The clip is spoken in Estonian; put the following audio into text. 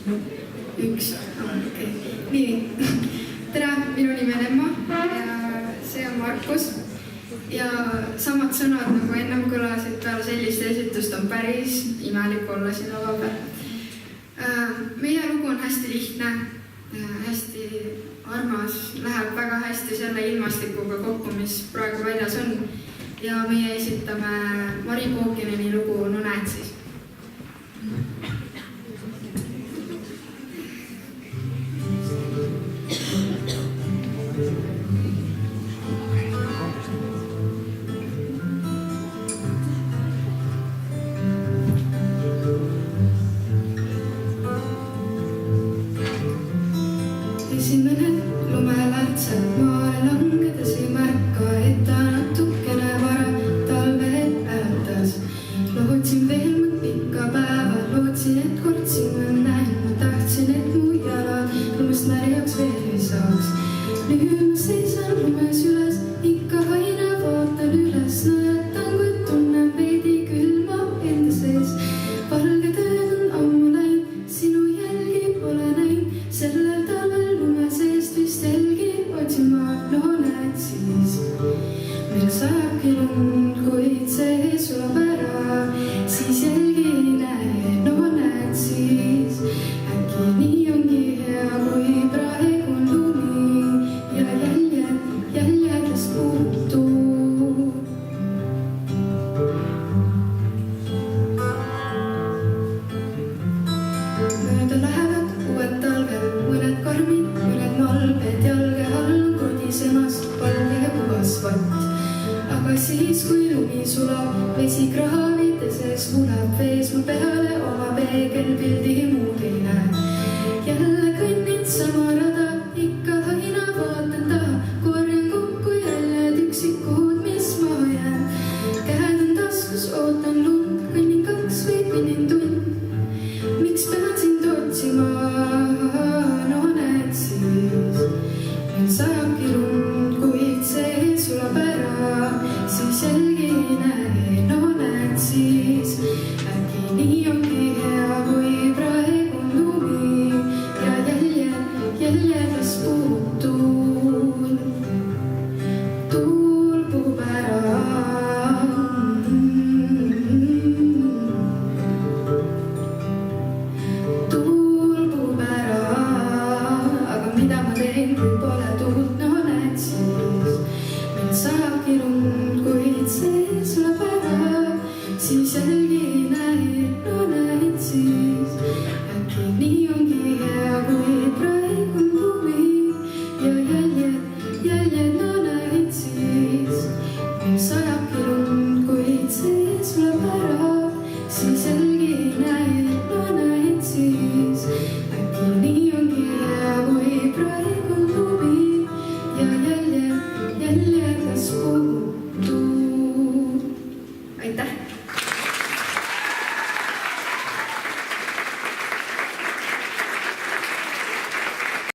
Üks. Okay. Nii. Tere, minu nimi on Emma ja see on Markus. Ja samad sõnad nagu ennem kõlasid peale sellist esitust on päris imelik olla siin lava peal. Meie lugu on hästi lihtne, hästi armas, läheb väga hästi selle ilmastikuga kokku, mis praegu väljas on. Ja meie esitame Mari Pookineni lugu No näed siis. Esimene lumelärtsed maale langedes ei märka, et ta natukene vara talve äätas. Lootsin veel mõnd pikka päeva, lootsin, et kord sinna näin. Ma tahtsin, et mu jalad lumest märjaks veel ei saaks. Nüüd ma seisan lumes üles, ikka aina vaatan üles. Naetan, kui tunnen veidi külma enda sees. Valge tööd on ammu läinud, sinu jälgi pole näinud. Sellel talvel lume seest vist jälgi otsin ma, no näed siis. Meil sajabki lund, kuid see sulab ära. Siis jälgi ei näe, no näed siis. Äkki nii ongi hea, kui praegu on lumi. Ja jäljedest puutu. Mööda lähevad uued talvel, mõned karmid, mõned malbed. Jalge all on kodisemas valge ja puhas vatt. Aga siis, kui lumi sulab, vesi kraavides ees vulab vees mu peale oma peegelpildi muud ei näe. Jälle kõnnin sama rada, ikka aina vaatan taha. Korjan kokku jäljed üksikud, mis maha jään. Käed on taskus, ootan lund, kõnnin 2 või kõnnin tund. Miks pean sind otsima, no näed siis. Meil sajabki lund, kuid see sulab ära. Siis jälgi ei näe, no näed siis. Äkki nii ongi hea, kui praegu on lumi. Ja jäljedes puutun. Tuul puhub ära. Tuul puhub ära. Aga mida ma teen, kui pole tuult, no näed siis. Meil sajabki lund, kuid see sulab ära. Siis jälgi ei näe, no näed siis. Äkki nii ongi hea, kui praegu on lumi. Ja jäljed, no näed siis. Meil sajabki lund, kuid see sulab ära. Siis jälgi